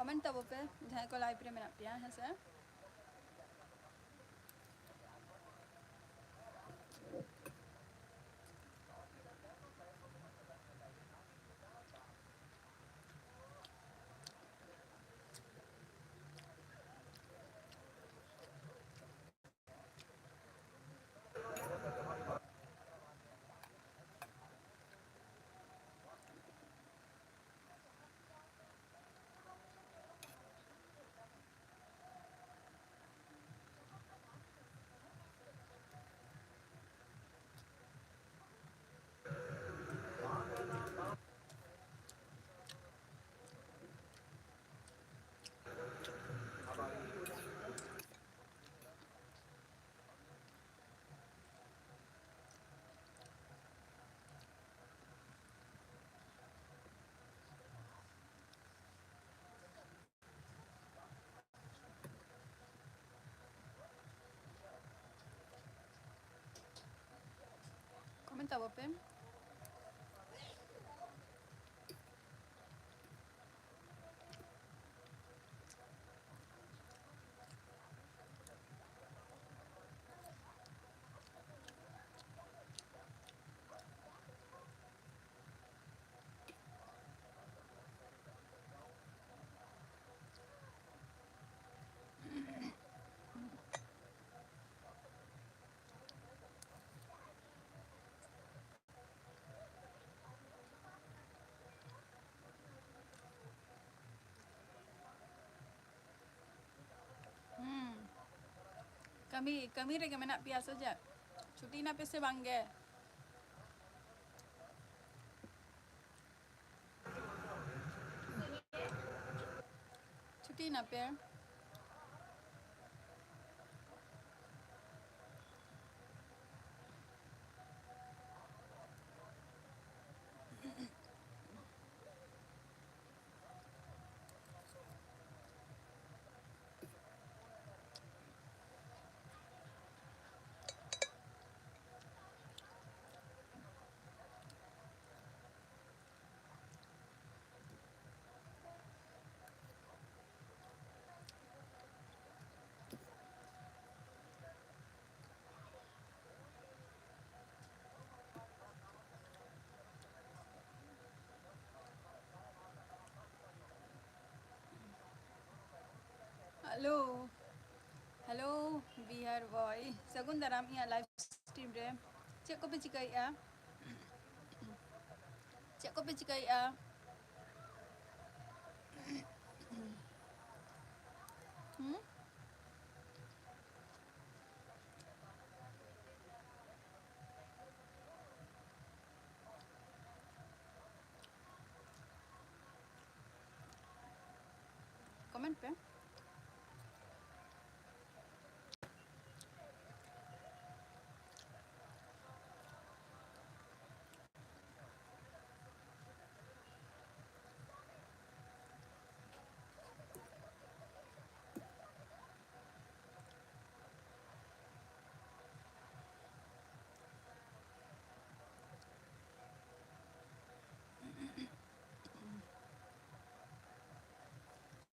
comment tabo pe jahan ko live re mena pia hai se comment tabo pe kami re ke mena pia saja cuti na pe se bangge cuti na pe hello hello bihar boy sagun daram ya live stream re cek ko pe cikai a cek ko pe cikai a comment pe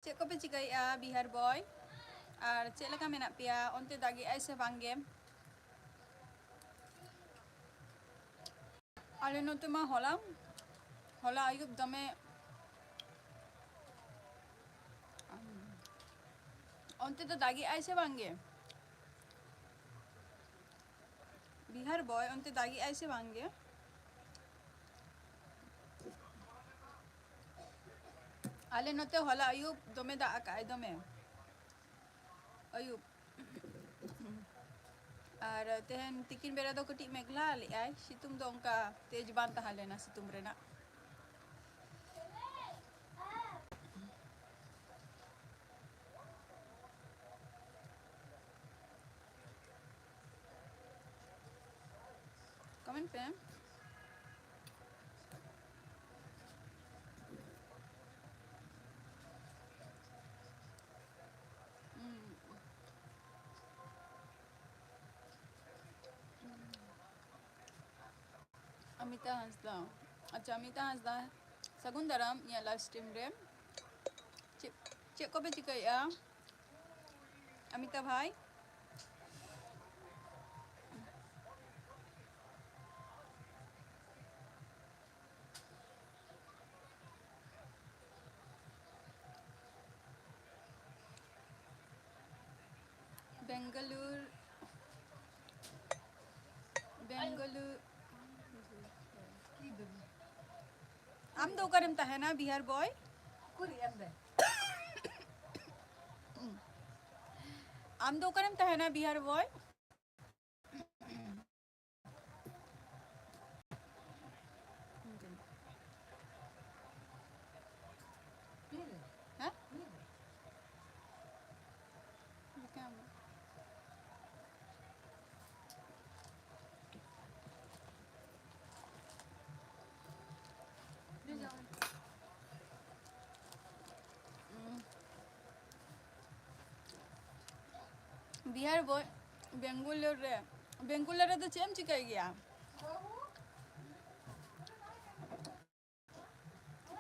cek ko pe cikai a bihar boy ar cek leka mena pia onte dagi ai se bangge ale note ma hola ayub dame onte to dagi ai se bangge bihar boy onte dagi ai se bangge ale note hola ayub dome da akai dome ayub ar tehen tikin bera do keti megla li ai situng do onka tej ban tahale na situng rena comment pe Amita Hansda acha Amita Hansda sagun daram ya live stream re Cik kopi cikai ya? Amita bhai? Bangalore, Bangalore. आम दो करम ता है ना Bihar boy आम दो करम ता है ना बिहार बॉय हाँ क्या बिहार बॉय बेंगुलर तो चेम चिकाई गया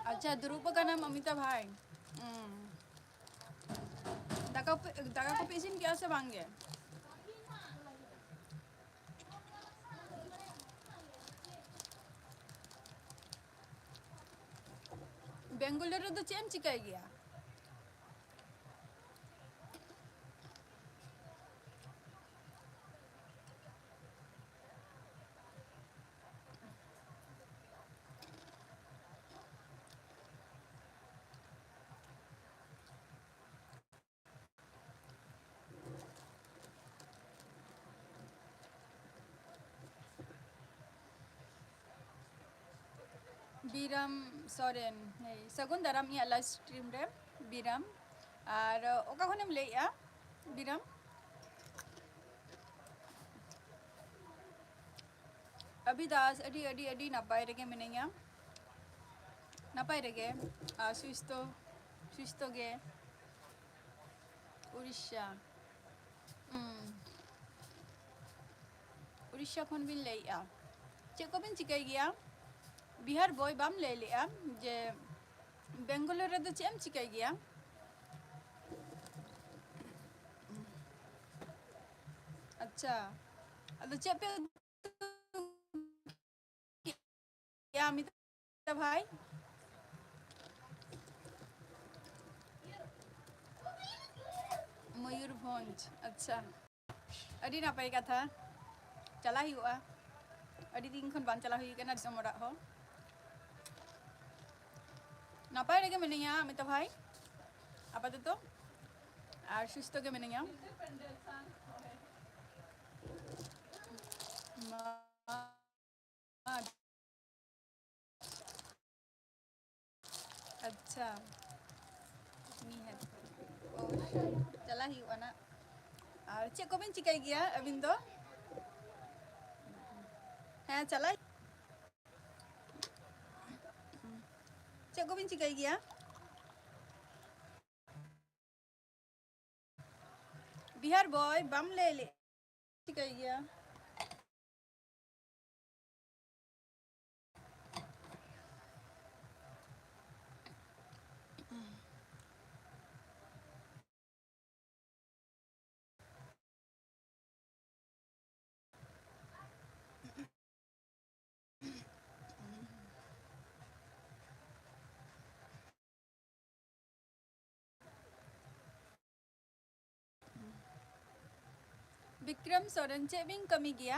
अच्छा ध्रुव का नाम अमिता भाई दाका को पेशिन क्या से मांगे बेंगुलर तो चेम चिकाई गया बिराम सोरेन सगुन दाराम इया लाइव स्ट्रीम रे बिराम और ओका खनेम लेया बिराम अभिदास अडी अडी अडी नापाय रेगे मिनेया नापाय रेगे सुस्तो गे उड़ीसा उड़ीसा खन बिन लेया चेक को बिन चिकाई गया बिहार बॉय बाम ले लिया जे बेंगलोर रे तो चेम चिकाई गया अच्छा अदो चेपे क्या अमिता भाई मयूरभंज अच्छा अडी नापाय कथा चला हुआ अडी दिन खन बान चला हुई कना दिसम ओरा हो नापाय रेगे मिनिया अमिता भाई आपाततो और सुस्त के मिनिया अच्छा मी है चला ही हुआ ना और चेक को बिन चिकाई गया अबिन दो हाँ चला चेक को बिन चिकाई गया बिहार बॉय बम ले चिकाई गया विक्रम सोरेन चे बिन कमी गया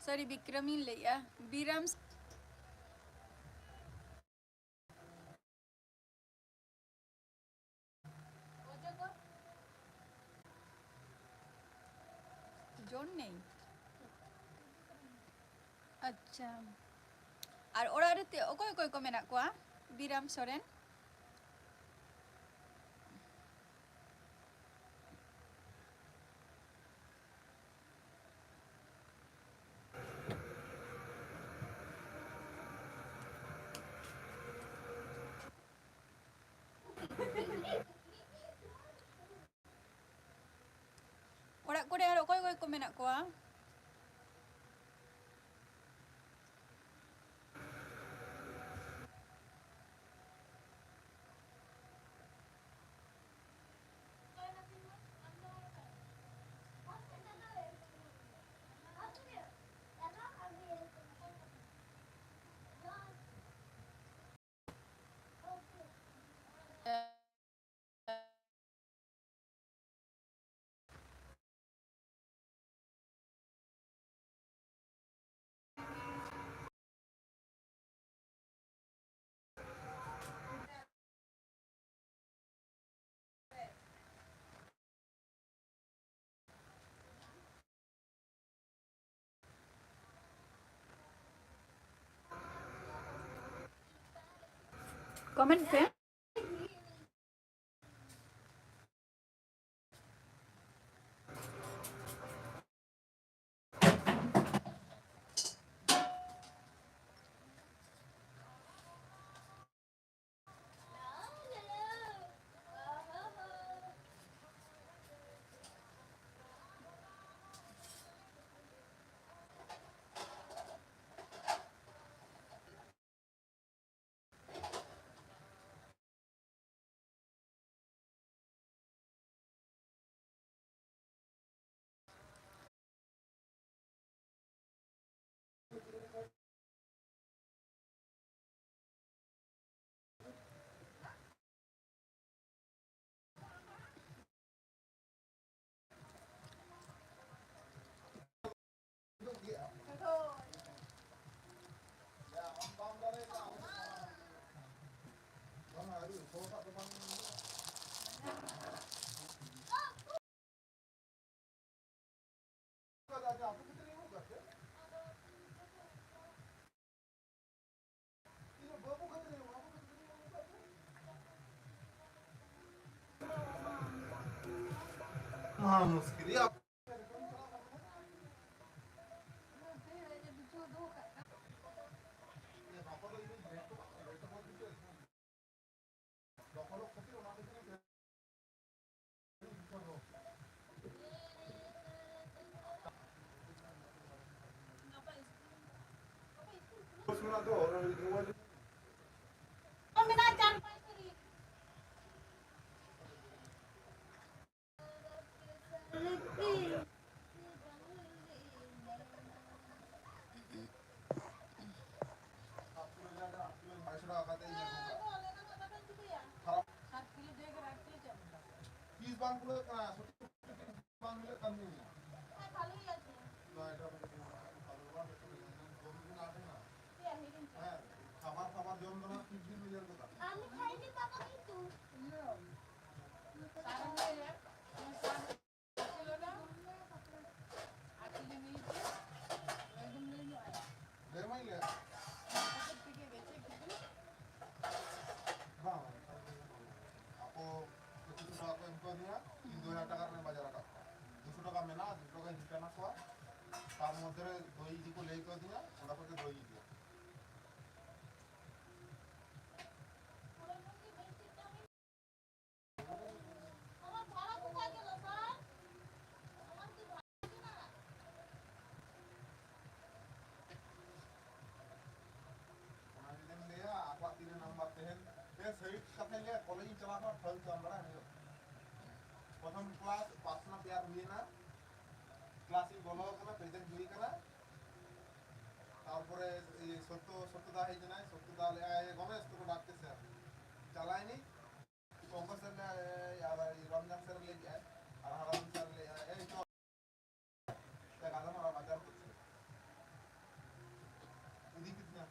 सॉरी विक्रमी लिया बीराम जोन नहीं अच्छा और ओरा रे ओकोय कोय को मेना कोआ बीराम सोरेन ओरा कोरे और ओकोय कोय को मेना कोआ कमेंट पे। हाँ मुश्किल है सुना तो और फीस बांग पुरो बांग मिले कम नहीं है খাবার খাবার জন্য না 3 মিলিয়ন টাকা আমি খাইনি বাবা কিন্তু দেড় মাইলে हाँ आपको 25 টাকা को इनको दिया 2000 টাকার বাজার টাকা 200 টাকা মেনা 200 টাকা হিসাব না করা তার মধ্যে দই দিকে লেই করে দিয়া ওটা করে দই দিয়া कॉलेज चला फल चल प्रथम क्लास पासना तैयार हुई ना क्लास बोलो करना प्रेजेंट हुई करा तारपरे ये सत्यदा है जना सत्यदा ले आए गणेश तो डाकते सर चलाए नहीं पंकज सर ले यार रमजान सर ले आए और हराम सर ले आए ए तो गाना हमारा बाजार उदी कितना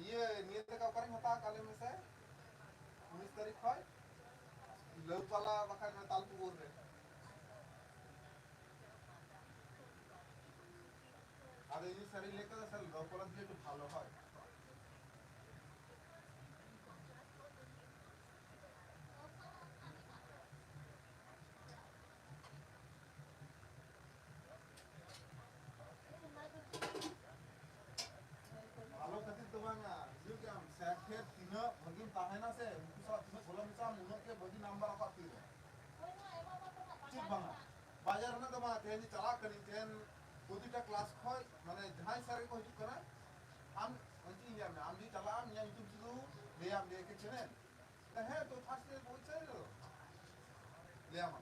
ये नियत का करें होता काले में से 19 तारीख है लोग वाला बखर में ताल बोल रहे अरे ये सारी लेकर सर लोग वाला দিয়ে একটু ভালো হয় ताहेना से मुसा तुम्हें बोला मिसा मुनो के बगी नंबर apa tu ठीक बना बाजार में तो मां तेजी चला करी तेन প্রতিটা ক্লাস হয় মানে যাই স্যার কো হিজু করা আম অন্তি ইয়া না আমি চলা আমি ইউটিউব শুরু লে আম দেখে চ্যানেল তা হ্যাঁ তো ফার্স্টে পৌঁছাই লো লে আম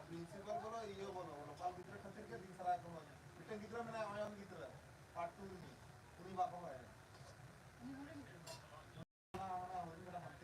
प्रिंसिपल बोलो ये बोलो लोकल गिद्रा खातिर के दिन सारा को मिटे गिद्रा में आयन गिद्रा पार्ट 2 में उनी बाप है ना ना उनी मेरा हाथ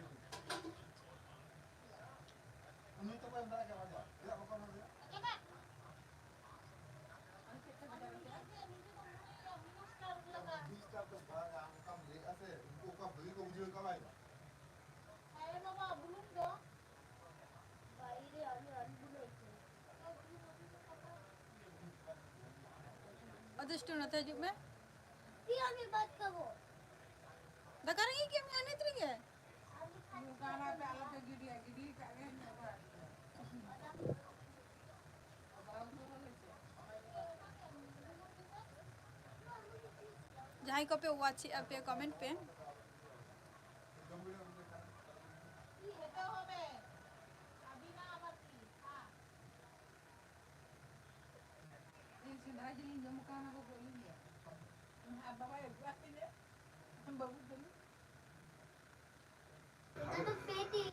Adesh tu nate juk me. Dia ni baat kabo. Dah karang ini kami ane tu lagi. जहाँ को पे watch पे comment पे Itu peti.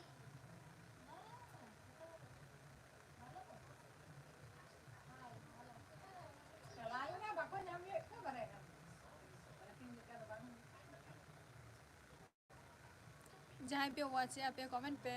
जहाँ पे watch पे comment पे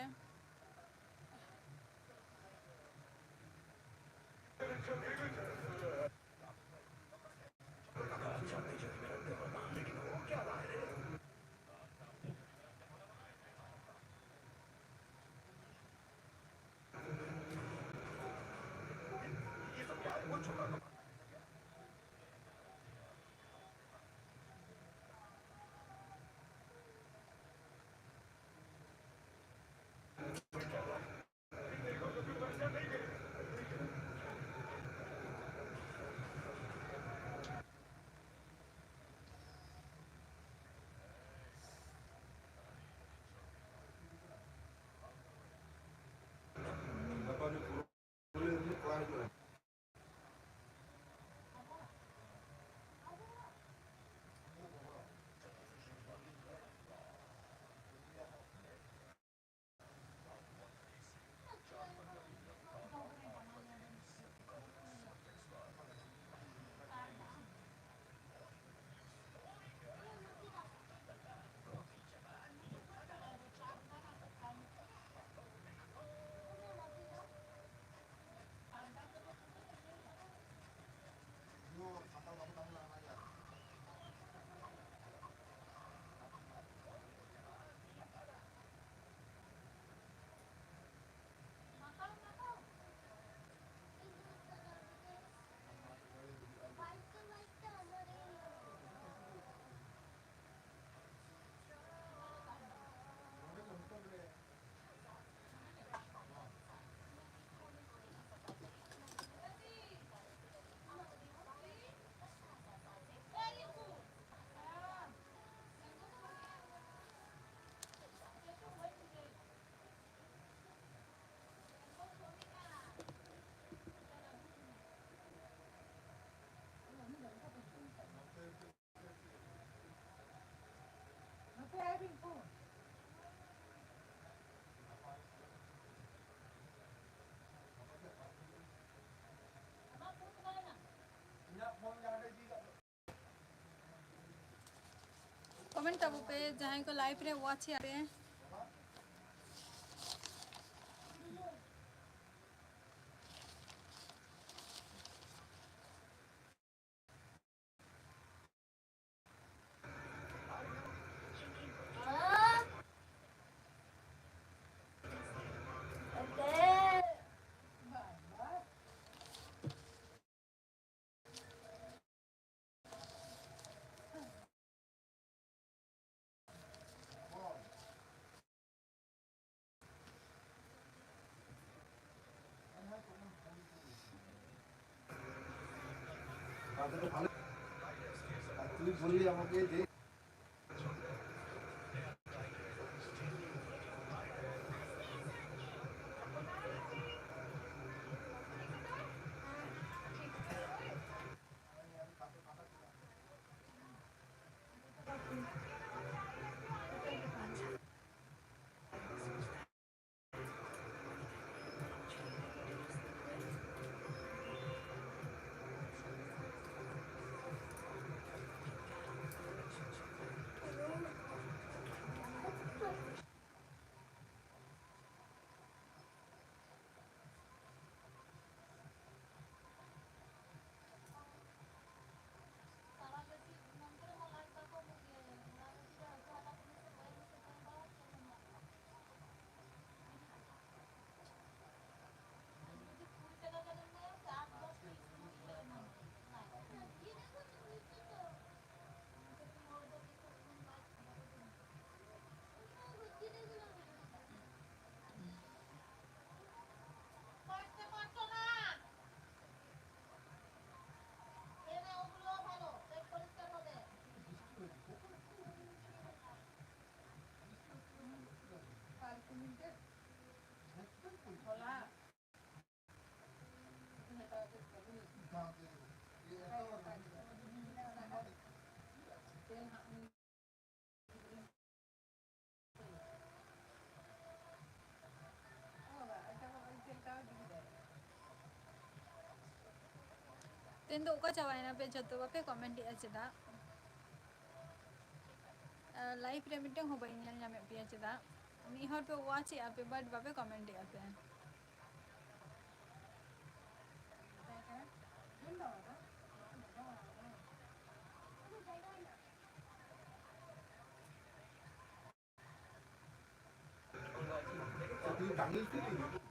comment tabu पे जहाँ को live रे watch पे Okay. তুই বললি আমাকে যে तेन तो ओका चावायना पे जतो बापे कमेंट या चेदा लाइव रे मिटे हो बई नेल नामे पिया चेदा मी हर पे वाच या पे बट बापे कमेंट या पे Jadi tangis itu.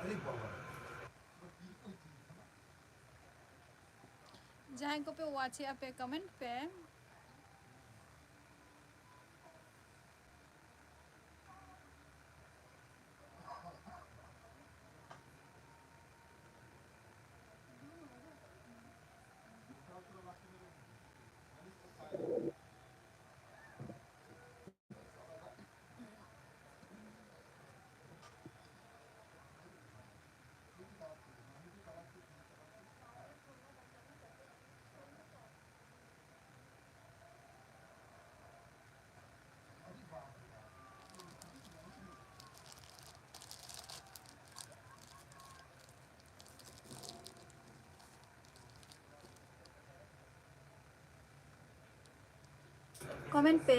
अरे बाबा जहां को पे वाच या पे कमेंट पे कमेंट पे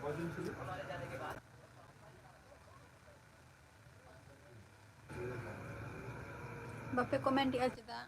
वजन से बापे कमेंट या चेदा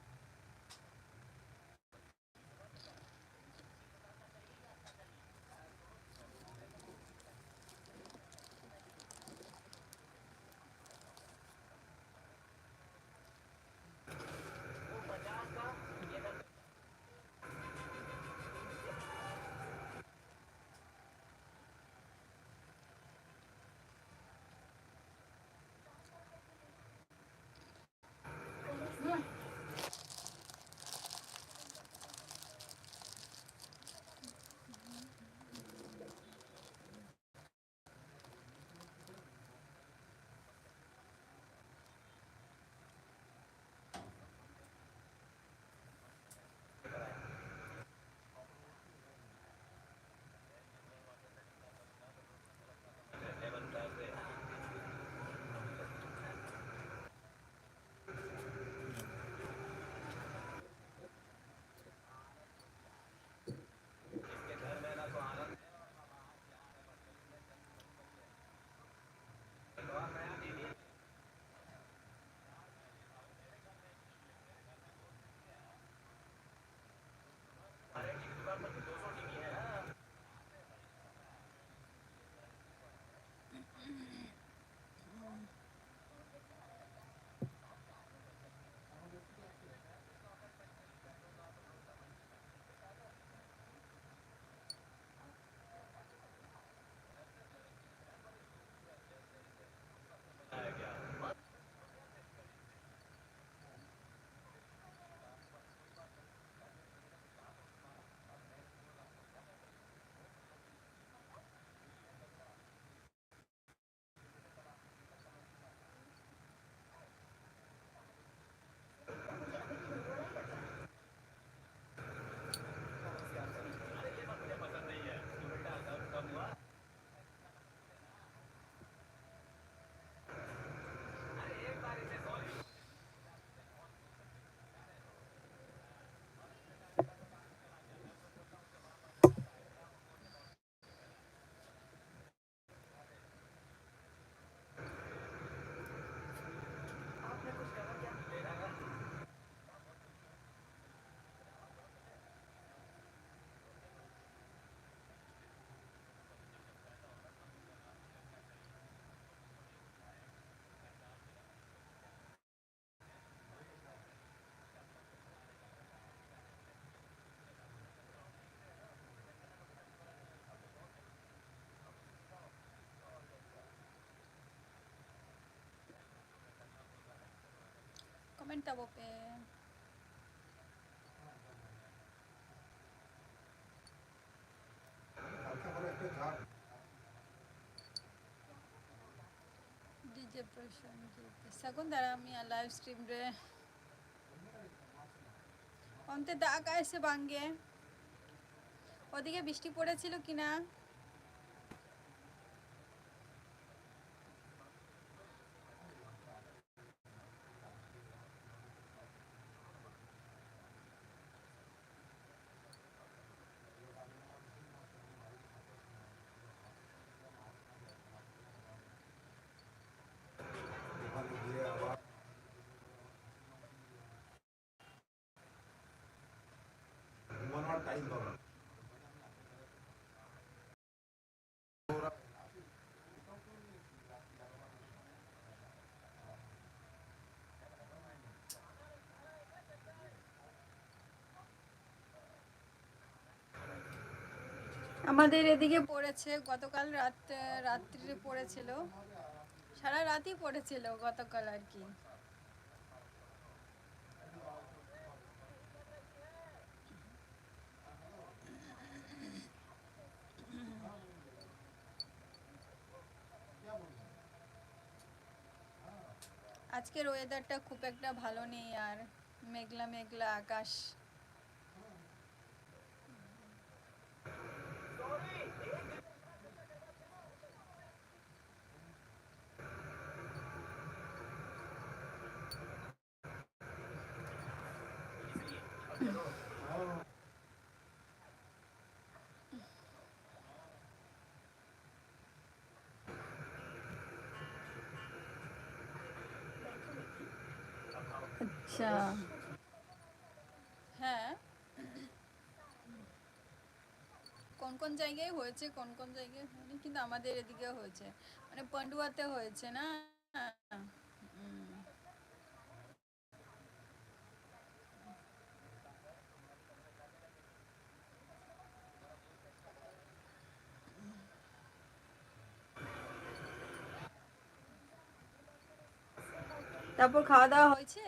tabo pe. কালকে বলে একটা ঝাড় DJ Prashanjit. Sakundara আমি লাইভ স্ট্রিম রে অন্তে দাগ আইছে বাঙ্গে ওদিকে বৃষ্টি পড়েছিল কিনা ওখানে গিয়ে আবার ঘুমানোর টাইম পাবে না। আমাদের এদিকে পড়েছে গতকাল রাত্রিরে পড়েছিল সারা রাতই পড়েছিল গতকাল আর কি আজকের ওয়েদারটা খুব একটা ভালো নেই আর মেঘলা মেঘলা আকাশ আচ্ছা হ্যাঁ কোন কোন জায়গায় হয়েছে কোন কোন জায়গায় হয়নি কিন্তু আমাদের এদিকে হয়েছে মানে পান্ডুয়াতে হয়েছে না উম, তারপর খাওয়া দাওয়া হয়েছে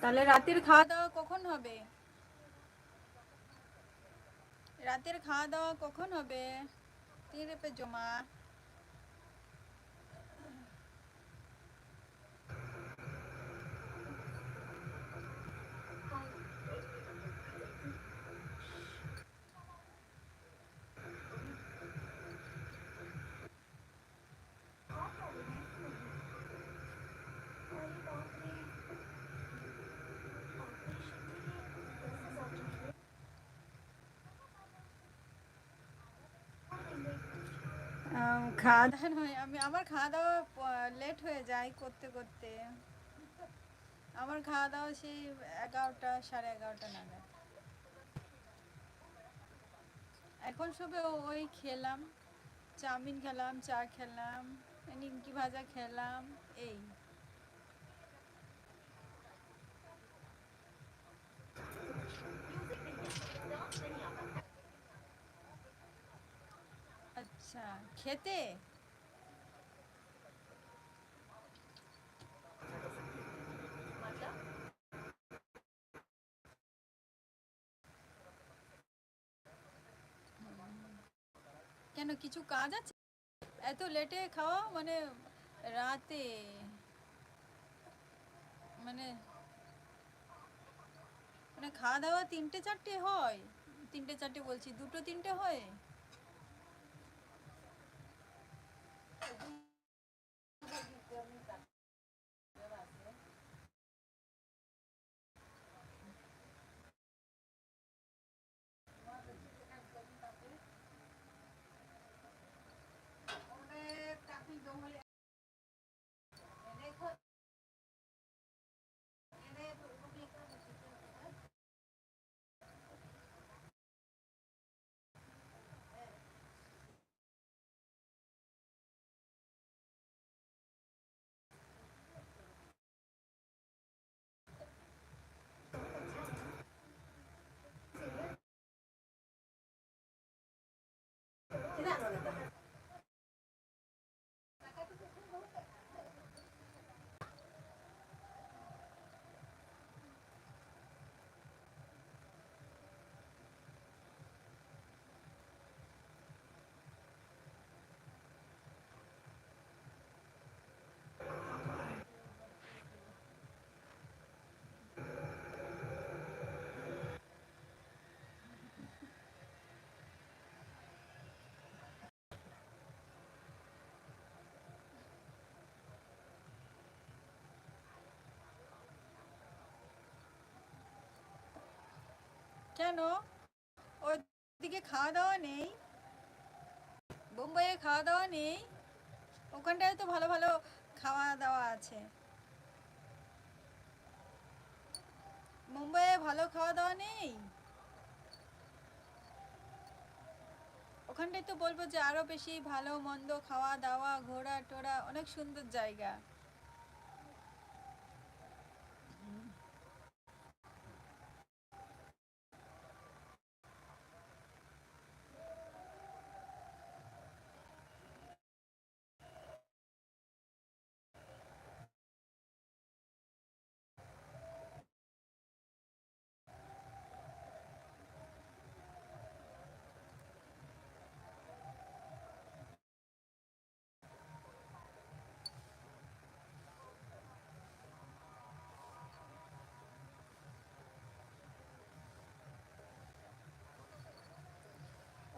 তাহলে রাতের খাওয়া দাওয়া কখন হবে রাতের খাওয়া দাওয়া কখন হবে 3 पे জমা খাওয়া দাওয়া নয় আমার খাওয়া দাওয়া লেট হয়ে যায় করতে করতে আমার খাওয়া দাওয়া সেই 11টা 11:30 নাগাদ এখন সবে ওই খেলাম চাউমিন খেলাম চা খেলাম নিমকি ভাজা খেলাম এই আচ্ছা খেতে কেন কিছু কাজ আছে এত লেটে খাওয়া মানে রাতে মানে মানে খাওয়া দাওয়া 3টে 4টে হয়? 3টে 4টে বলছি, 2টো 3টে হয়? কেন, ওইদিকে খাওয়া দাওয়া নেই? বোম্বাইয়ে খাওয়া দাওয়া নেই? ওখানটায় তো ভালো ভালো খাওয়া দাওয়া আছে। মুম্বাইয়ে ভালো খাওয়া দাওয়া নেই? ওখানটায় তো বলবো যে আরো বেশি ভালো মন্দ খাওয়া দাওয়া, ঘোরা টোরা, অনেক সুন্দর জায়গা।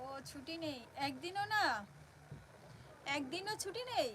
ও ছুটি নেই একদিনও? না একদিনও ছুটি নেই?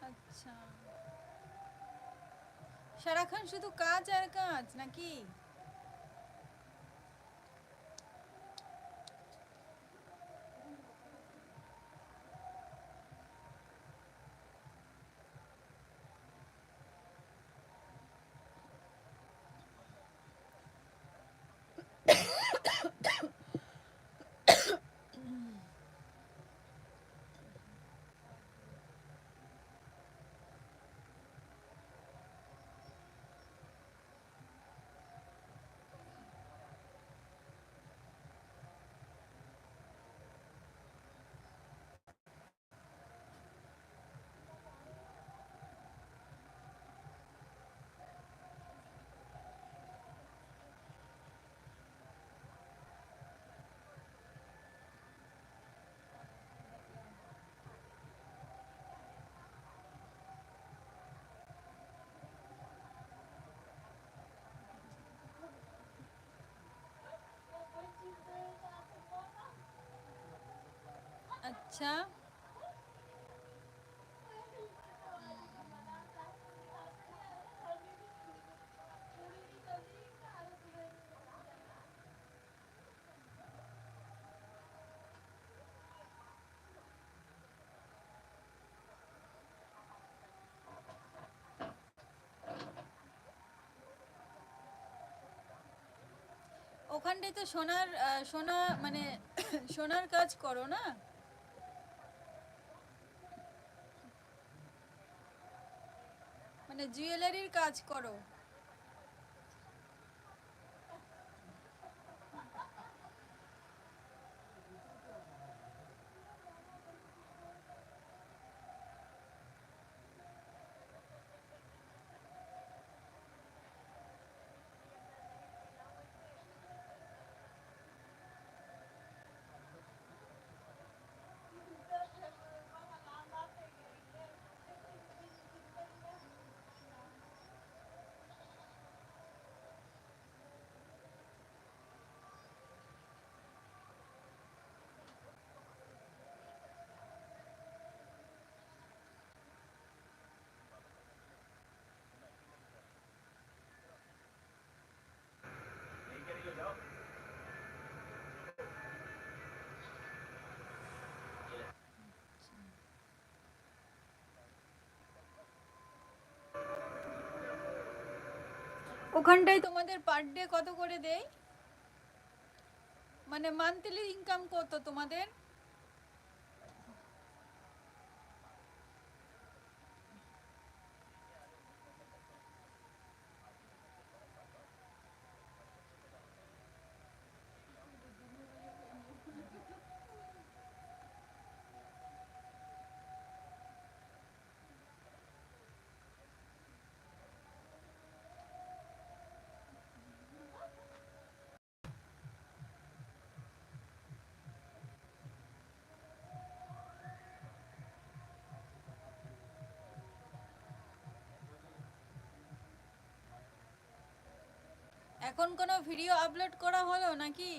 আচ্ছা, সারাক্ষণ শুধু কাজ আর কাজ নাকি? আচ্ছা, ওখানটায় তো সোনার সোনা মানে সোনার কাজ করো না? মানে জুয়েলারির কাজ করো? ওখানটায় তোমাদের পার ডে কত করে দেয়? মানে মান্থলি ইনকাম কত তোমাদের? এখন কোনো ভিডিও আপলোড করা হলো নাকি?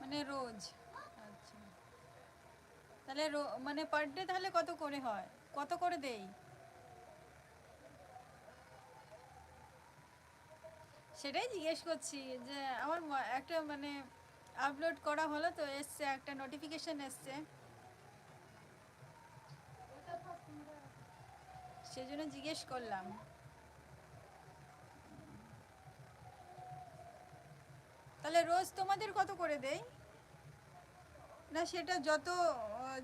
মানে রোজ? আচ্ছা, তাহলে মানে পার ডে তাহলে কত করে হয়, কত করে দেই? সেটাই জিজ্ঞেস করছি যে আমার একটা মানে আপলোড করা হলো তো এসছে, একটা নোটিফিকেশন এসছে, সেই জন্য জিজ্ঞেস করলাম। তাহলে রোজ তোমাদের কত করে দেয়? না সেটা যত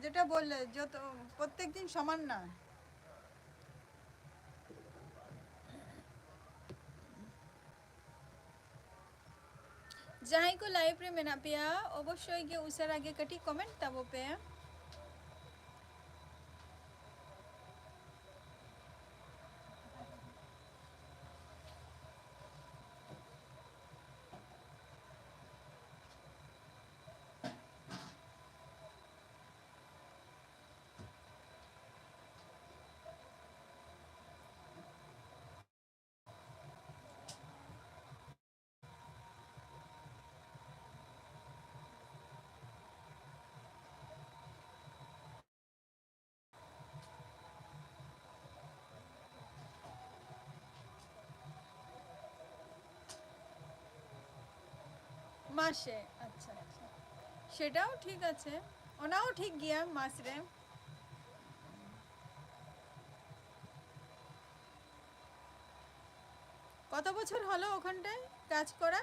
যেটা বললে যত প্রত্যেক দিন সমান না। जहाँ को लाइव रे मेना पिया अवश्य गए उसार आगे कटी कमेंट तब पे মাসে? আচ্ছা আচ্ছা, সেটাও ঠিক আছে, ওনাও ঠিক গিয়া মাস রে। কত বছর হলো ওখানটায় কাজ করা?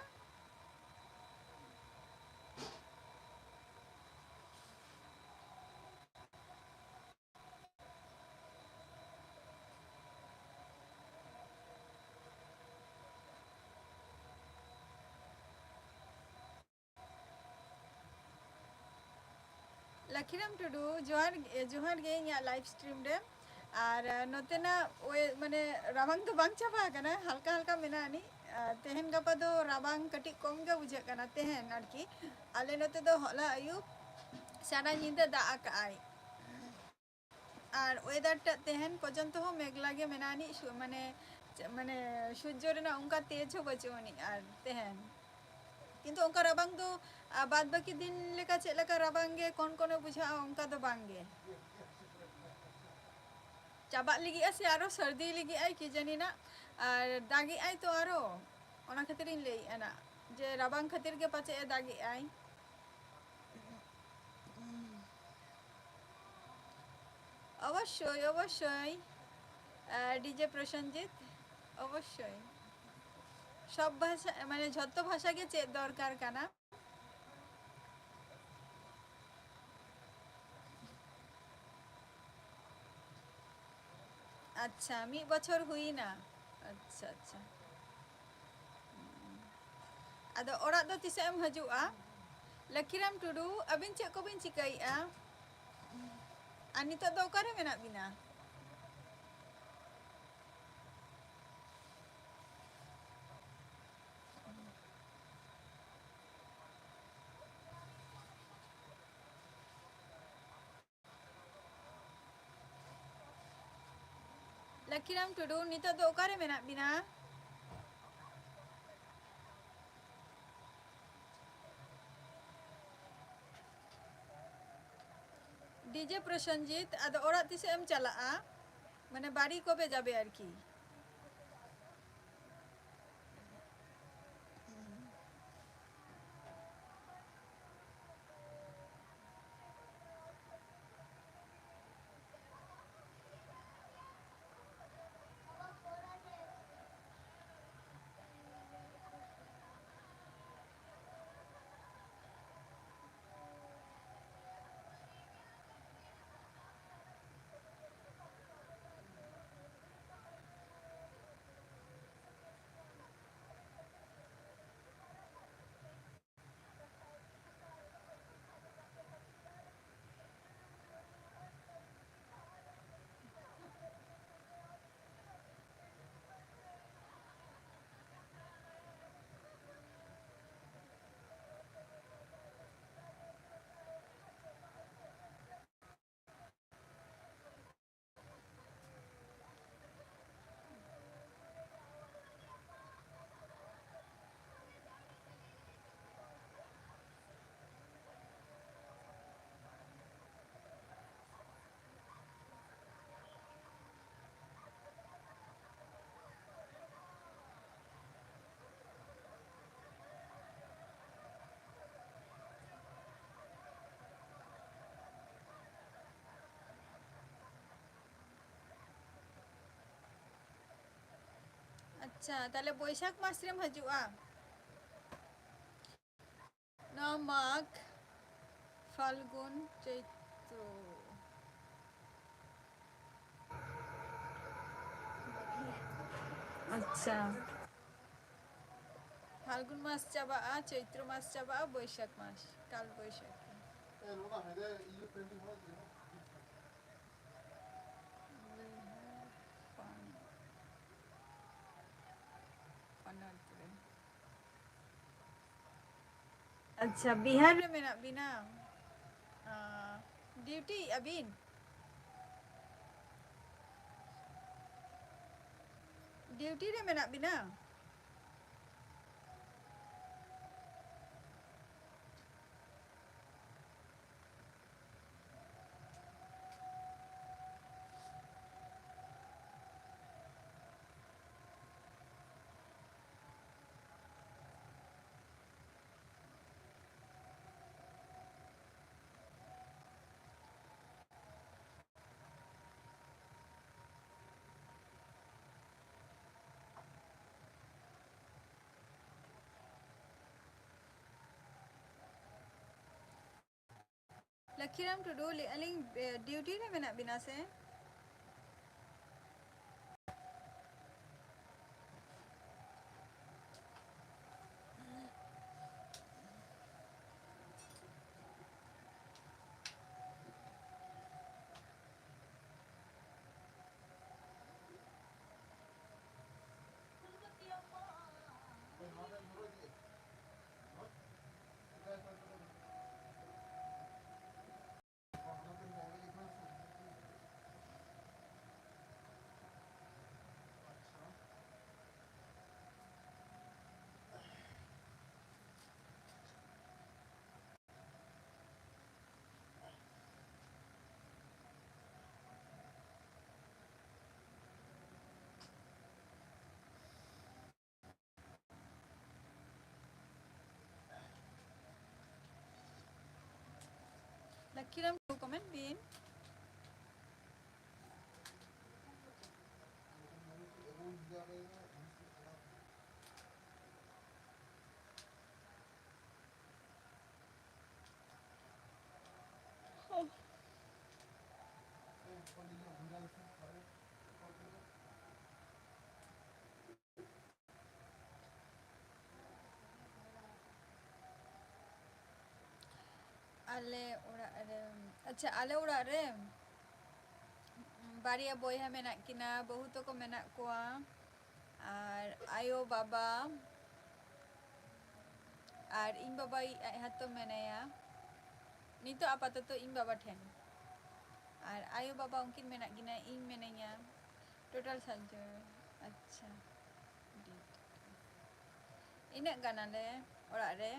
लखीराम टुडू जोहार गे इᱧᱟᱹᱜ लाइव स्ट्रीम रे और नोतेना ओए माने राबांग तो बांग चाबा कना हल्का हल्का मेना नि तेहन गापा दो राबांग कटी कम गे बुझे कना तेहन आरकी आले नोते दो हला आयु सारा ᱧᱤᱫᱟᱹ दाग आकाय और वेदार टा तेहन पर्यन्त हो मेघला गे मेना नि माने माने सूर्य रेना उनका तेज हो बचोनी और तेहन किंतु उनका राबांग दो बाद बाकी दिन लेका चेक लेका राबांग गे कोन बुझा उनका दो बांगे चाबा लगी से आरो सर्दी लगी आई कि जानी ना और दागी आई तो आरो ओना खातिर इन लई एना जे राबांग खातिर के पाचे दागी आई অবশ্যই অবশ্যই ডিজে প্রসেনজিৎ অবশ্যই সব ভাষা মানে যত ভাষাকে চেয়ে দরকার কানা আচ্ছা মি বছর হুই না আচ্ছা আচ্ছা আদো ওরা দো তিসে এম হাজুआ লক্ষীরাম টুডু আবিন চেক কো বিন চিকাইआ আর নিতো দো কারে মেনা বিনা लखीराम टुडू नितो दो ओकारे मेना बिना डीजे प्रसंजित आदो ओरा तिसे एम चलाआ माने बाड़ी कबे जाबे आरकी अच्छा ताले बैशाख मास रेम हजुआ ना माघ फाल्गुन चैत्र अच्छा फाल्गुन मास चाबा चैत्र मास चाबा बैशाख मास काल बैशाख ए लोना हेदे ये पेंटिंग हो दियो अच्छा बिहार में मेरा बिना ड्यूटी अबिन ड्यूटी रे मेना बिना लखीराम टुडू अलिंग ड्यूटी रे मेना बिना से Lakhiram comment bin. Ale ora re. Acha ale ora re. Baria boyha menak kina, bahu toko menak koa. Ar ayo baba আর ইন বাবা হাতো মেনায়া নিতো আপাতত ইন বাবা ঠেন আর আয়ো বাবা উনকিন মেনা গিনা ইন মেনাইয়া টোটাল সাজো আচ্ছা ইনাগ গানালে ওরা রে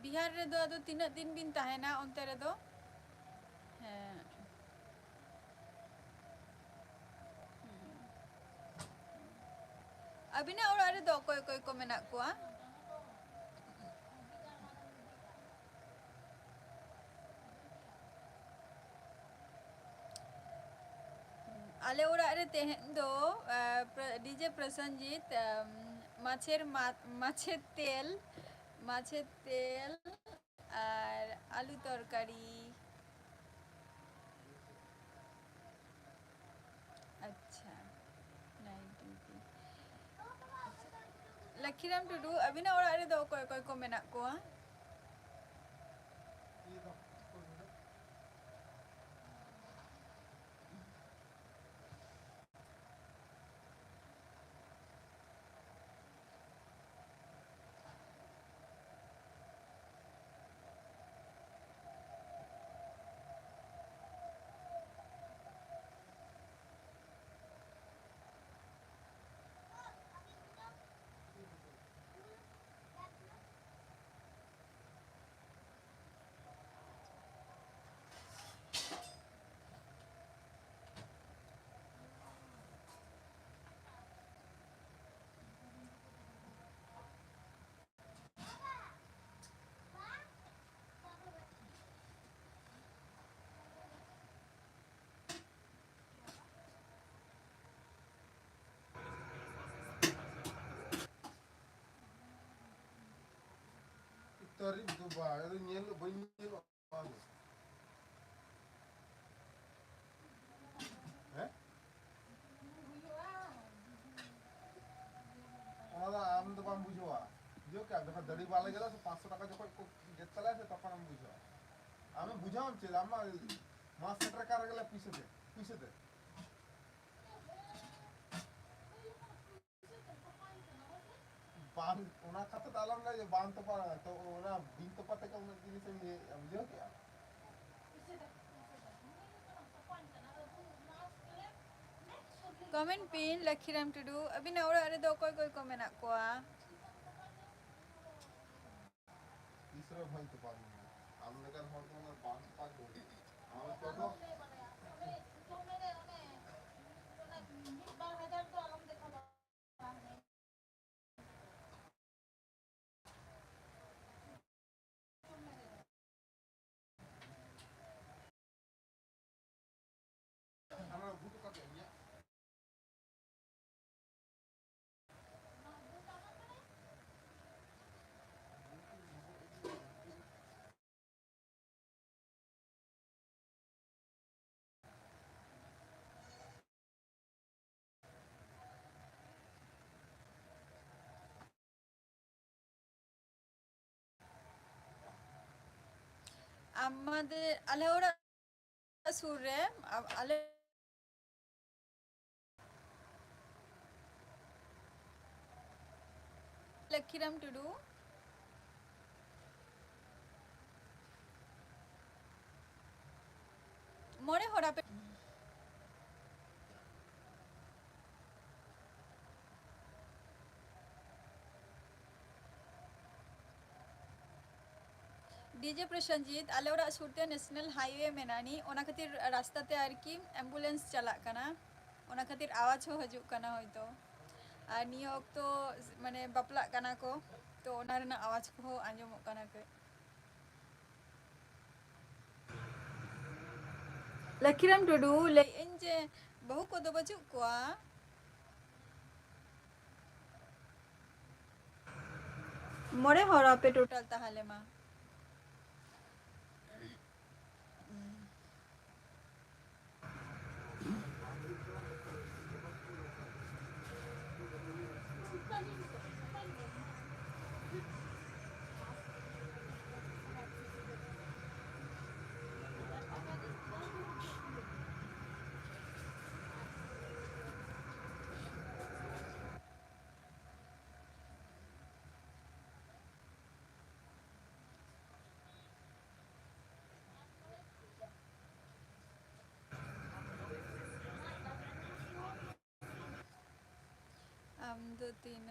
बिहार रे दो आदो तीन दिन बिन ताहेना ओंते रे दो हाँ अभी ना और अरे दो कोई कोई को मेना कोआ आले और अरे तेहन दो डीजे प्रसन्नजीत माछेर तेल আর আলু তরকারি আচ্ছা Lakhiram Tudu abina ora are do koy koy ko menak ko Tari itu bah, itu nyel banyak apa? Ada am tu pun bujua. Jo क्या देखो दड़ी वाले गला तो 500 টাকা যখন গেট চলে আসে তখন আমি বুঝা আমি বুঝাম ছিল আমার মাস সেটার কার গেলে পিছে দে বান ওনা খাতে দালাম না যে বান তো পারা তো ওনা বিন তো পাতে কোন জিনিস নিয়ে বুঝো কি Comment pin Lakhiram Tudu abina ora are do koy koy ko menak ko तीसरा भाई तो पानी हम लेकर हम तो ना बांध पाक हो हम तो हमारा भूत का क्या আমাদের আলে ওরা সুরে আলে Lakhiram Tudu মনে হরাপে डीजे प्रसन्नजीत आले ओरा सुरते नेशनल हाईवे मेनानी ओना खातिर रास्ता ते आरकी एम्बुलेंस चलाक कना ओना खातिर आवाज हो हजू कना होयतो और निया ऑक्तो माने बापला कना को तो ओना रेना आवाज को आंजमोग कना के लखीराम टुडू लैइन जे बहु को दो बचु कोआ मोरे हर पे टोटल ताहले मा दो तीन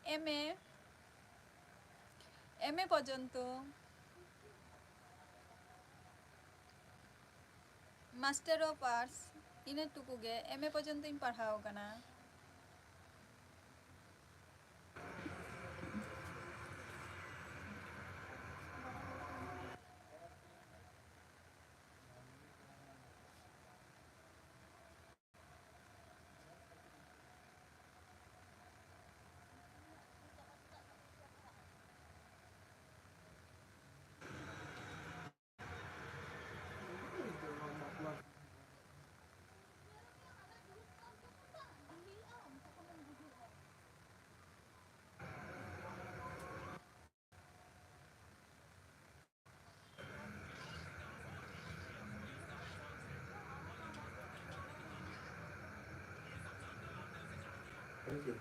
एम ए पर्यंत मास्टर ऑफ आर्ट्स इन टुकुगे एम ए पर्यंत इन पढ़ाओ कना Thank you.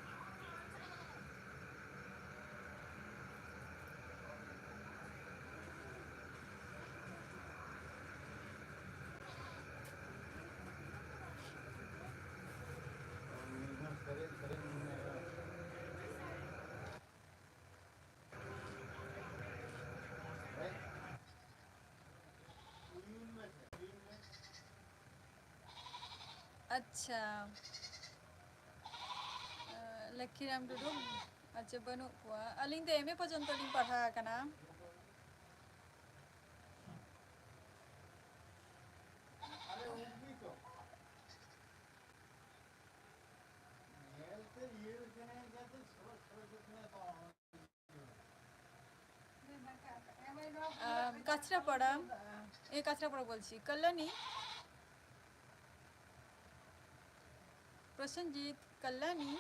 अच्छा लखीराम टुडू अच्छा बनु कुआ अलिंग तो एम ए पर्यंत लिंग पढ़ा कना কাছড়াপাড়া এই কাছড়াপাড়া বলছি কল্যাণী প্রসেনজিৎ কল্যাণী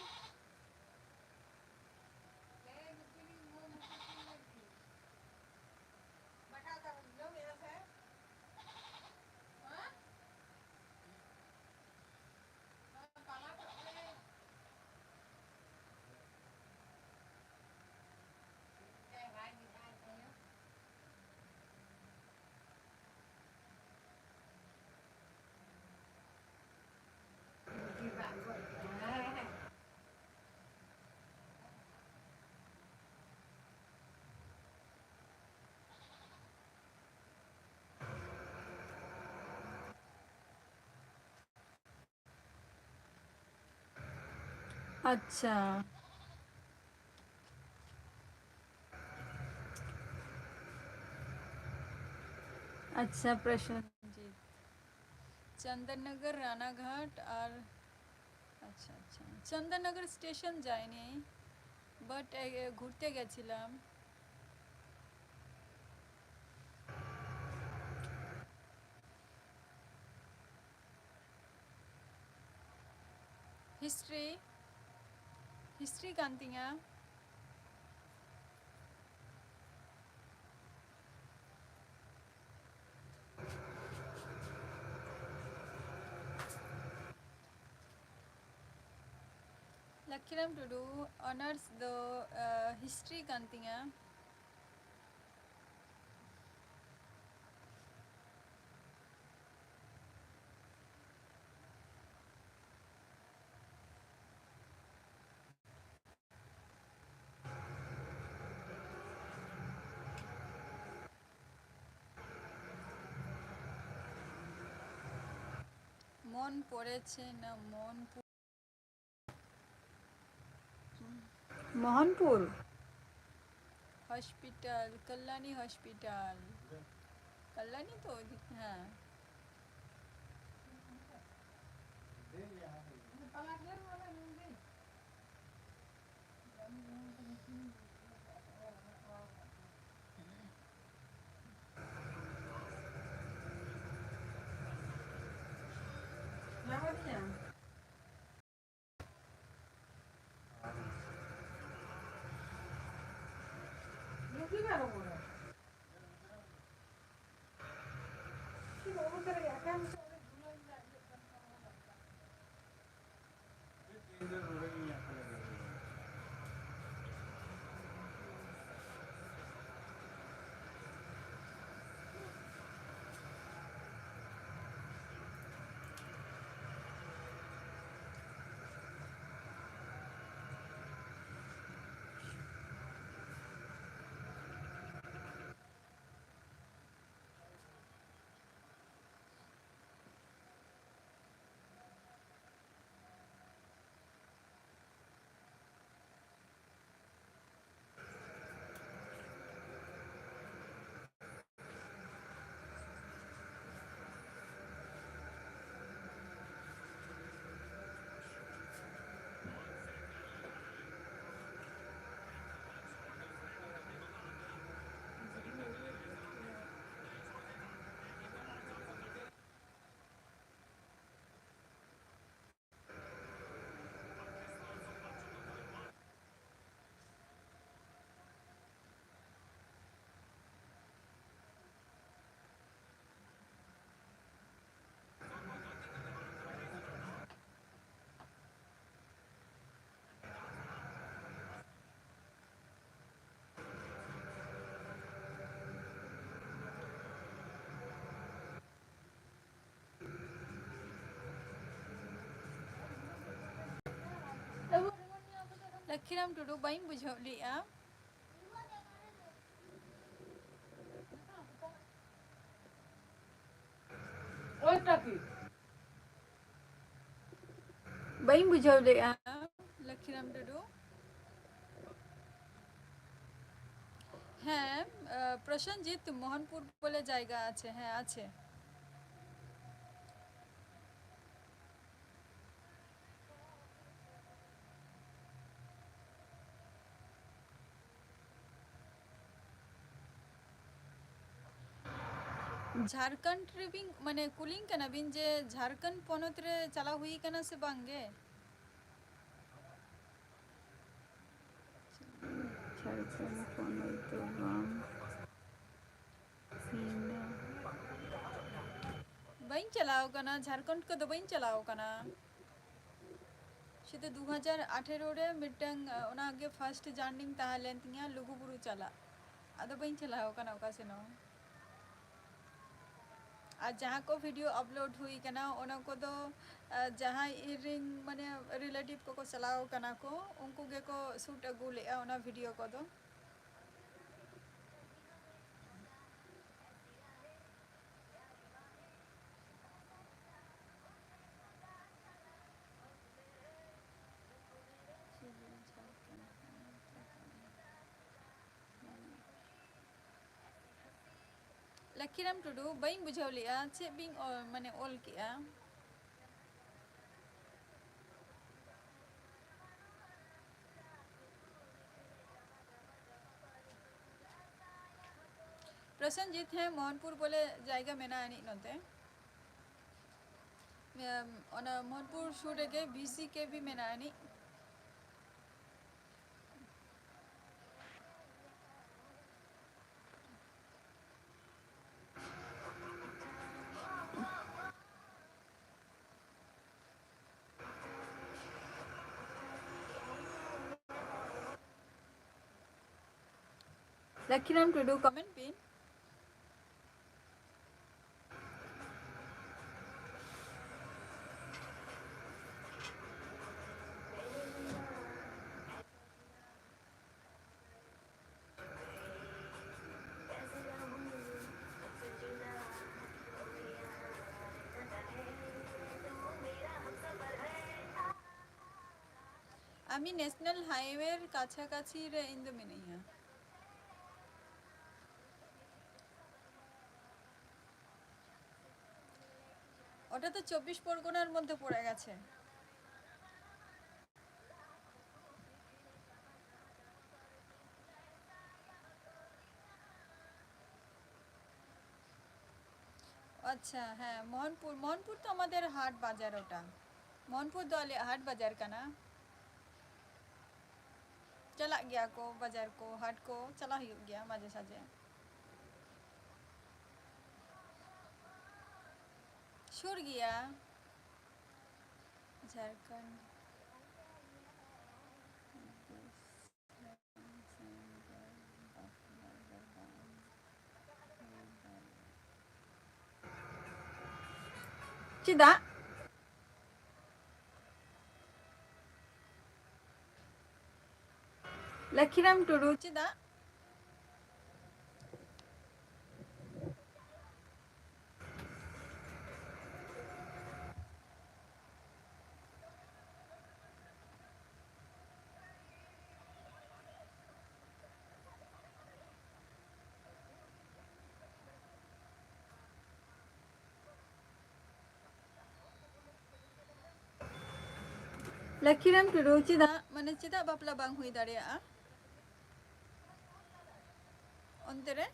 अच्छा अच्छा प्रसन्नजीत चंदन नगर रानाघाट और अच्छा अच्छा चंदन नगर स्टेशन जायনি বাট ঘুরতে গেছিলাম हिस्ट्री कांतिया Lakhiram Tudu honors the history kantinga মন পড়েছে না মোহনপুর হসপিটাল, কল্যাণী হসপিটাল, কল্যাণী তো ওইদিকে, হ্যাঁ। लखीराम टुडू बाई बुझाव लिया। बाई बुझाव लिया लखीराम टुडू। হ্যাঁ, প্রসেনজিৎ মোহনপুর বলে জায়গা আছে, হ্যাঁ আছে। ঝাড়খণ্ড ট্রিপিং মানে কুলিং কানা बिन जे झारखंड पनत रे चला हुई कना से बांगे झारखंड पनत तो बांग बाइन चलाओ कना झारखंड को तो बाइन चलाओ कना शुद्ध 2018 रे मिटंग ओना आगे फर्स्ट जार्निंग ताहलेन तिया लुगुबुरु चला आदो बाइन चलाओ कना ओका से नो আর जहाँ को वीडियो अपलोड हुई कना ओना को दो जहाँ इरिंग माने रिलेटिव को चलाओ कना को उनको गे को शूट अगू ले ओना वीडियो को दो लखीराम टुडू बाइन बुझाव लिया चे बिंग माने ऑल किया प्रसन्नजीत है मोहनपुर बोले जायगा मेना आनी नोते ओना मोहनपुर शूट के बीसी के भी मेना आनी लखीराम टुडू कमेंट पिन আমি ন্যাশনাল হাইওয়ের কাছাকাছি রে ইন দ্য মিনিয়া। ওটা তো 24 পরগনার মধ্যে পড়ে গেছে। আচ্ছা হ্যাঁ, মোহনপুর, মোহনপুর তো আমাদের হাট বাজার, ওটা मोहनपुर दो हाट बाजार का ना। चला गया को बाजार को हाट को चला ही गया माजे साजे। शुर गया झारखंड चिदा लखीराम टुडू चिदा लखीराम टुडू चिदा माने चिदा बापला बांग हुई दाड़ियाआ onte re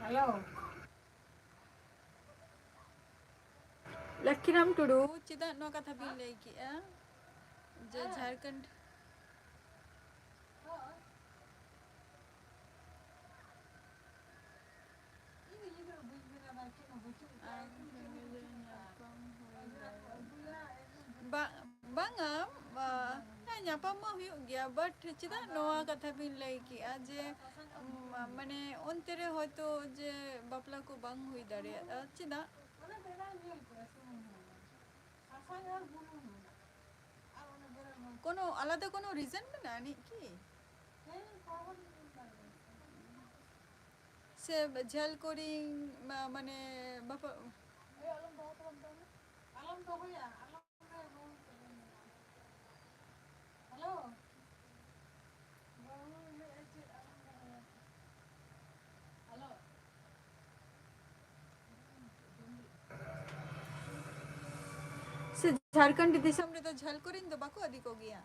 hello Lakhiram Tudu चिदा नो कथा बिन लई की जे Jharkhand bangga nyapa mah huyuk gya but chida noa katha bin lay ki je mane onte re hoyto je bapla ko bang hui dare chida কোনো আলাদা কোনো রিজন না নি কি সে ঝাল করি মানে বাপা আলম তো হইয়া আলম হ্যালো से झारखंड दिसम रे तो झल करिन तो बाको अधिक हो गया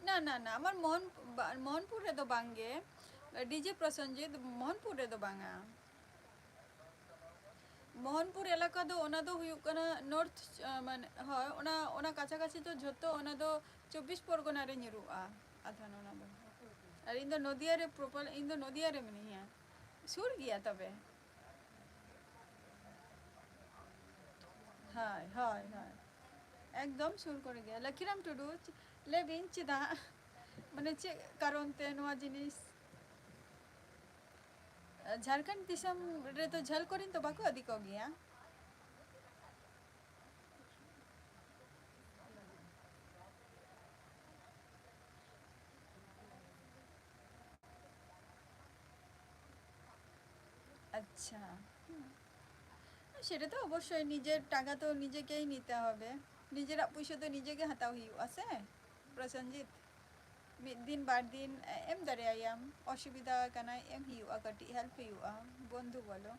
ना ना ना আমার মোহনপুর রে তো বাঙ্গে ডিজে প্রসঞ্জিত মোহনপুর রে তো বাঙ্গা মোহনপুর এলাকা দো ওনা দো হুয়ুক কানা নর্থ মানে হয় ওনা ওনা কাছাকাছি তো যত ওনা দো 24 পরগনা রে নিরুয়া আথান ওনা দো আর ইন দো নদিয়া রে প্রপার ইন দো নদিয়া রে মিনিয়া সুর গিয়া তবে হয় হয় হয় একদম সুর করে গিয়া লক্ষীরাম টুডু লেবিন চিদা মানে চে কারণ তে নোয়া জিনিস झारखंड दिसम रे तो झल करिन तो बाको अधिक हो गया আচ্ছা সেটা তো অবশ্যই নিজের টাকা তো নিজেকেই নিতে হবে ᱱᱤᱡᱮᱨᱟᱜ ᱯᱩᱭᱥᱟᱹ ᱫᱚ ᱱᱤᱡᱮ ᱜᱮ ᱦᱟᱛᱟᱣ ᱦᱩᱭᱩᱜᱼᱟ ᱥᱮ ᱯᱨᱚᱥᱮᱱᱡᱤᱛ ᱢᱤᱫ ᱫᱤᱱ ᱵᱟᱨ ᱫᱤᱱ ᱮᱢ ᱫᱟᱲᱮᱭᱟᱭᱟᱢ ᱚᱥᱩᱵᱤᱫᱟ ᱠᱟᱱᱟᱭ ᱮᱢ ᱦᱩᱭᱩᱜᱼᱟ ᱠᱟᱹᱴᱤᱡ ᱦᱮल्प ᱦᱩᱭᱩᱜᱼᱟ বন্ধু বলো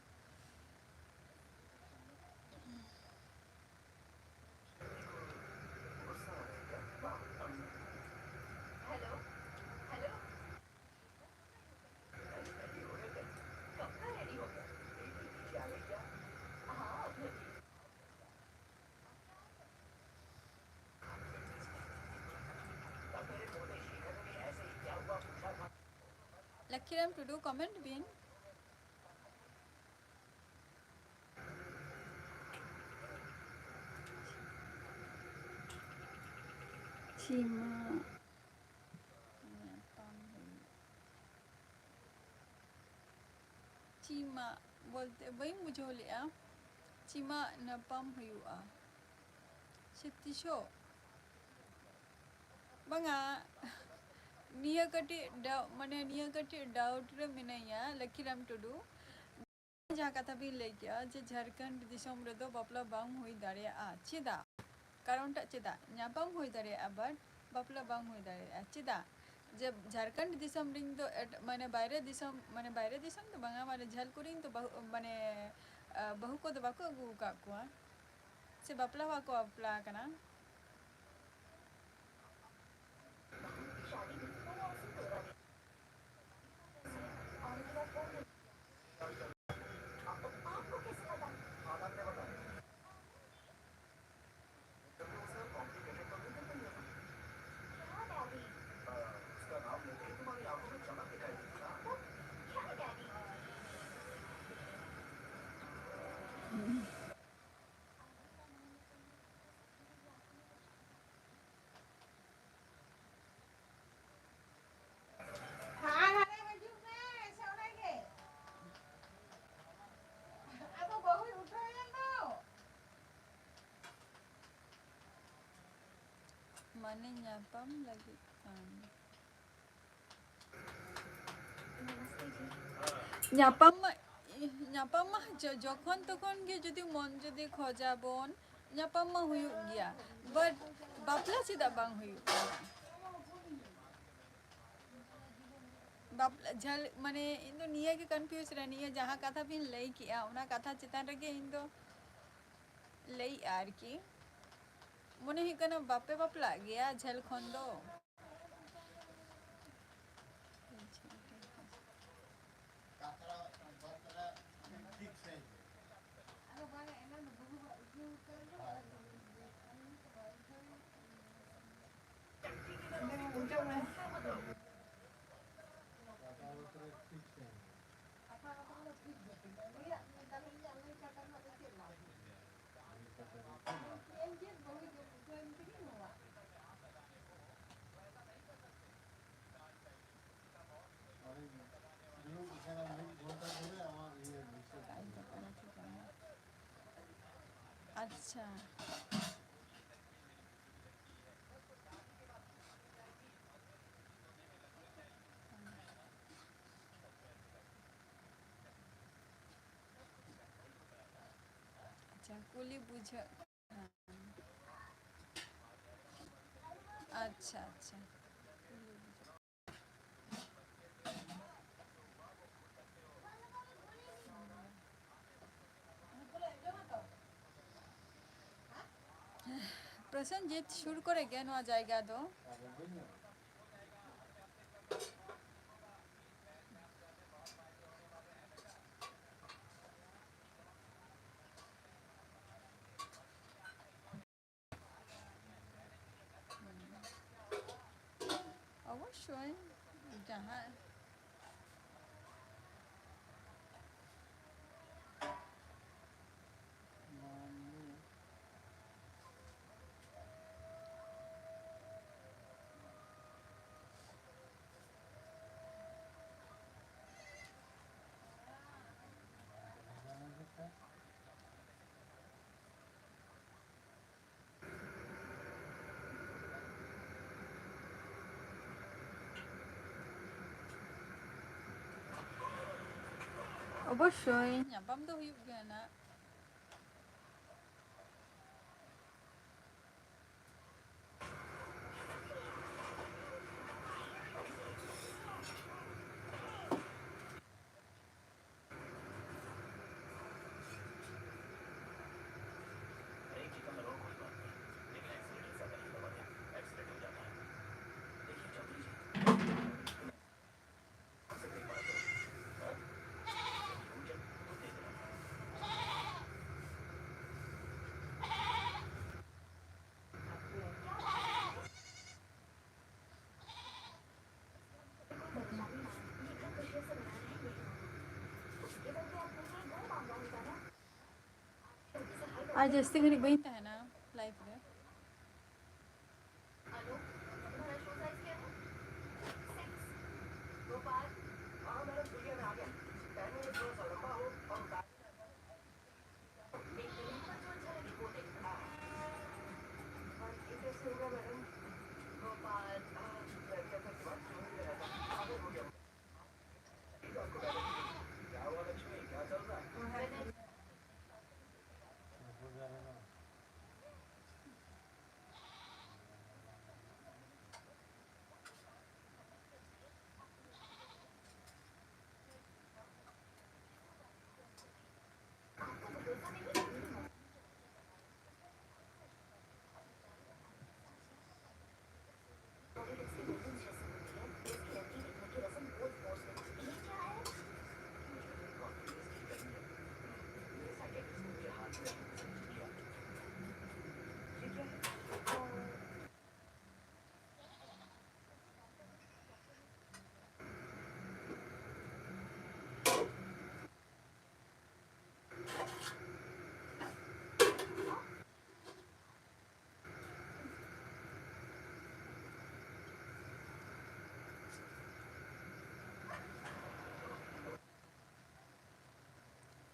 লক্ষীরাম টুডু কমেন্ট বিন চিমা চিমা বলতে baing বুঝাও লিয়া চিমা নাপাম হুইউआ সত্যিশো বাঙা নিয়া কাটি মানে নিয়া কাটি ডাউট রে মিনাইয়া লক্ষীরাম টুডু जहाँ कथा भी लई गया जे झारखंड दिसम रे दो बापला बांग हुई दाड़ेया चेदा कारणटा चेदा ᱧᱟᱯᱟᱢ हुई दाड़ेया बट बापला बांग हुई दाड़ेया चेदा जे झारखंड दिसम रिंग दो माने बायरे दिसम तो बांगा माने झल कुरिंग तो माने बहु को दो बाको अगु का कुआ से बापला वाको बापला कना माने ᱧᱟᱯᱟᱢ लगी ᱧᱟᱯᱟᱢ ᱢᱟ যখন তখন গে যদি মন যদি খোঁজাবন ᱧᱟᱯᱟᱢ ᱢᱟ ᱦᱩᱭᱩᱜ ᱜᱮᱭᱟ ᱵᱟᱴ ᱵᱟᱯᱞᱟ ᱪᱮᱫᱟᱜ ᱵᱟᱝ ᱦᱩᱭᱩᱜ ᱠᱟᱱᱟ बापला झल माने इन दो निया के कंफ्यूज रे निया जहाँ कथा बिन लई किया उना कथा चितान रगे इन दो लई आर की मने ही कना बापे बापला गया झल खन दो अच्छा अच्छा कुली बुझ अच्छा अच्छा प्रसन्नजीत शुरू करे गे नवा जायगा दो অবশ্যই जहाँ অবশ্যই ᱧᱟᱯᱟᱢ ᱫᱚ ᱦᱩᱭᱩᱜ ᱜᱮᱭᱟ ᱱᱟ आज जस्ती घड़ी बही तहना लाइफ रे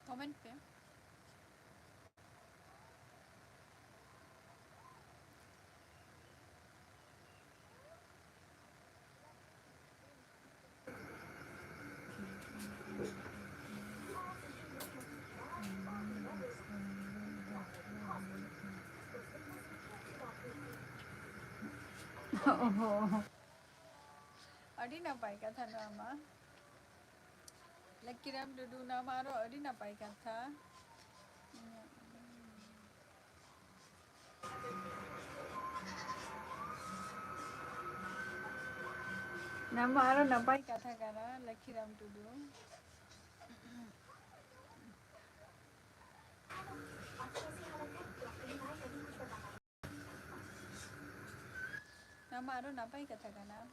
कमेंट पे अड़ी नपाय कथा नामा लकीराम टुडू नामा आरो अड़ी नपाय कथा नामा आरो नपाय कथा काना लकीराम टुडू नामा आरो नपाय कथा काना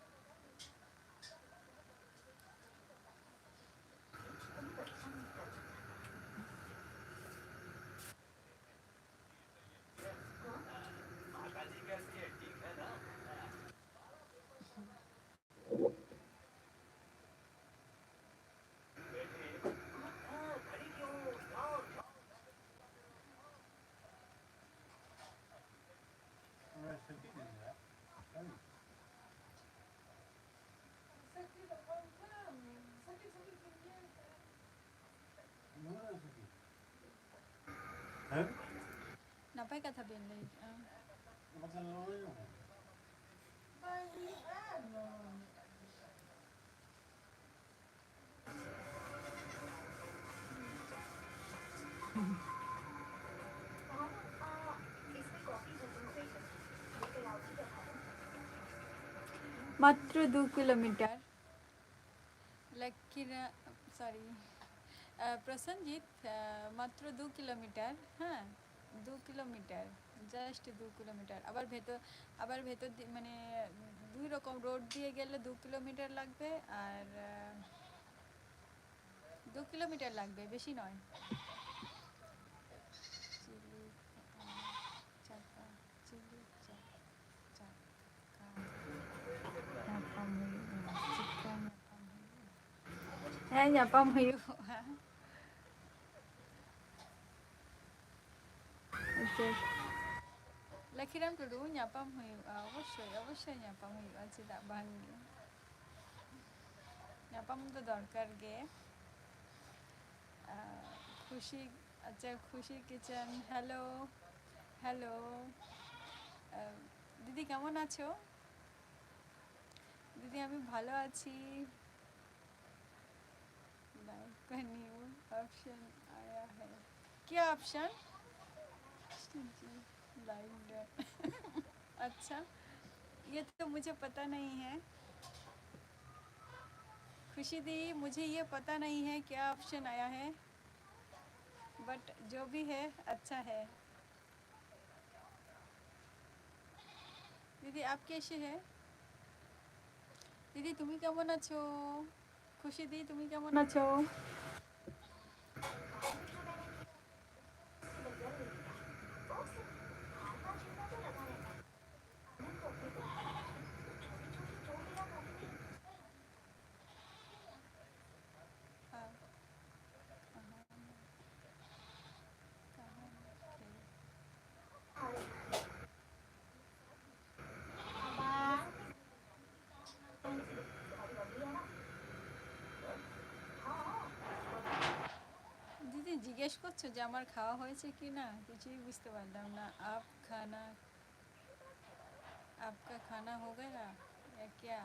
नपाय कथा बेन ले मात्र 2 किलोमीटर लकीरा सॉरी प्रसन्नजीत मात्र 2 किलोमीटर हाँ 2 किलोमीटर जस्ट 2 किलोमीटर আবার ভেতর মানে দুই রকম রোড দিয়ে গেলে 2 কিলোমিটার লাগবে আর 2 কিলোমিটার লাগবে বেশি নয় চিলি চাকা চিলি চাকা nyapam huyu Lakiram Tudu nyapam huyu অবশ্যই nyapam huyu চেদাক bang nyapam তো দরকার গে খুশি আচ্ছা খুশি কিচেন হ্যালো দিদি কেমন আছো দিদি আমি ভালো আছি लाइक का न्यू ऑप्शन आया है क्या ऑप्शन लाइक अच्छा ये तो मुझे पता नहीं है खुशी दी मुझे ये पता नहीं है क्या ऑप्शन आया है बट जो भी है अच्छा है दीदी आप कैसे है दीदी तुम्हें কেমন আছো খুশি দি তুমি কেমন আছো জিজ্ঞেস করছো যে আমার খাওয়া হয়েছে কি না, কিছুই বুঝতে পারলাম না। आपका खाना हो गया या क्या?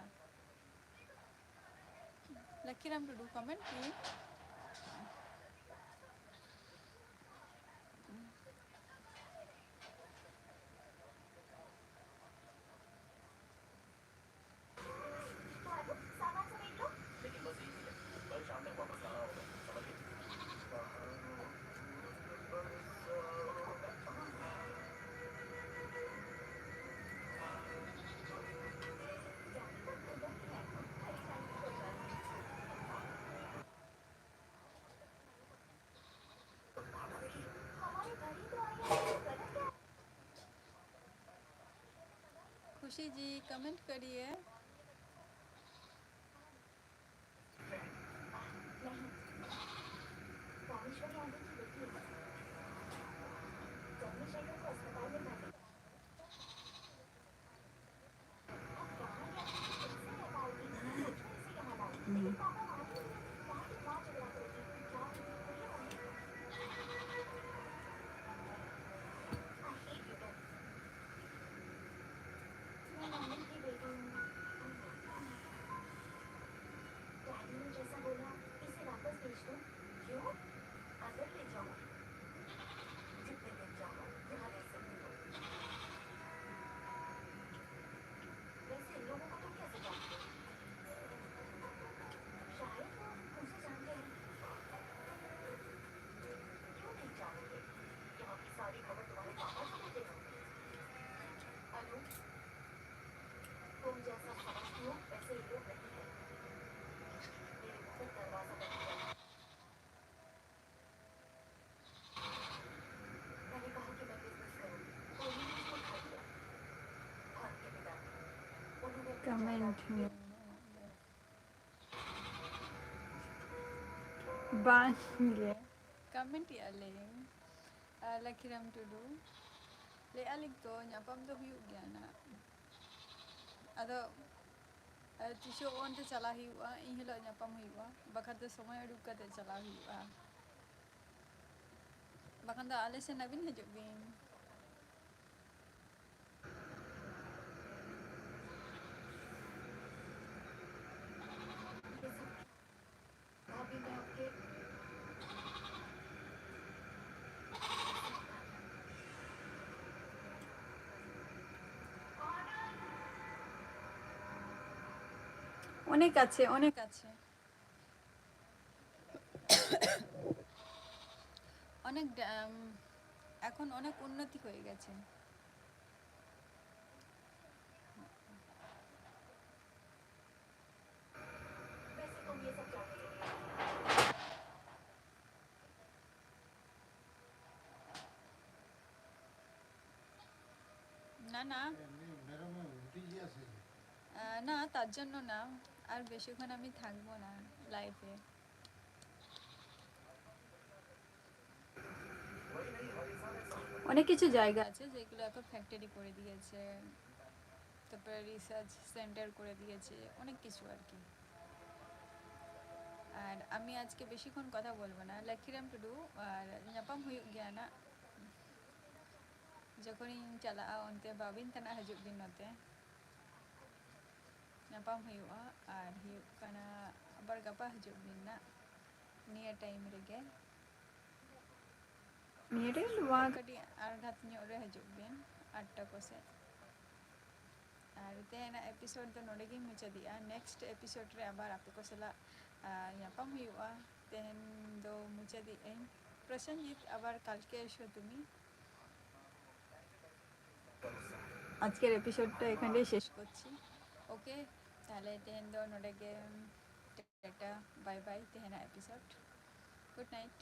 Lakiram Tudu comment please. Khushi ji comment करिए। कमेंट बांगे comment ya ling lakiram tudu le alik to nyapam do huyuk gya na ado tisho on te chala huyuga in hilo nyapam huyuga bakhan do somoy uduk kate chala huyuga bakhan do ale se nabin hajuk bin অনেক আছে অনেক আছে অনেক এখন অনেক উন্নতি হয়ে গেছে না না না তার জন্য না আর বেশিক্ষণ আমি থাকবো না লাইফে অনেক কিছু জায়গা আছে যেগুলো এখন ফ্যাক্টরি করে দিয়েছে তারপরে রিসার্চ সেন্টার করে দিয়েছে অনেক কিছু আর কি আর আমি আজকে বেশিক্ষণ কথা বলবো না লাকিরাম টুডু আর nyapam huyuk gya na যখনই চালাগᱼᱟ অন্তে বাবিন তানা হাজুক দিন নতে nyapam huyuᱜᱼᱟ আর ᱦᱩᱭᱩᱜ ᱠᱟᱱᱟ আবার গাপা হাজুক দিন না নিয়ে টাইম রেগে নিয়ে রে লুয়া কাটি আর ঘাত ñok রে হাজুক দিন 8টা কোসে আর তেনা এপিসোড ᱫᱚ ᱱᱚᱰᱮ ᱜᱤᱧ ᱢᱩᱪᱟᱹᱫᱮᱜᱼᱟ ᱱᱮᱠᱥᱴ ᱮᱯᱤᱥᱳᱰ ᱨᱮ ᱟᱵᱟᱨ ᱟᱯᱮ ᱠᱚ ᱥᱟᱞᱟᱜ ᱧᱟᱯᱟᱢ ᱦᱩᱭᱩᱜᱼᱟ তেহেন ᱫᱚ মুচাদিᱜᱼᱟᱹᱧ প্রসেনজিৎ আবার কালকে এসো তুমি আজকের এপিসোডটা এখানেই শেষ করছি ওকে তাহলে তেহেন ᱫᱚ ᱱᱚᱰᱮ ᱜᱮ টাটা বাই বাই তেহেনা এপিসোড গুড নাইট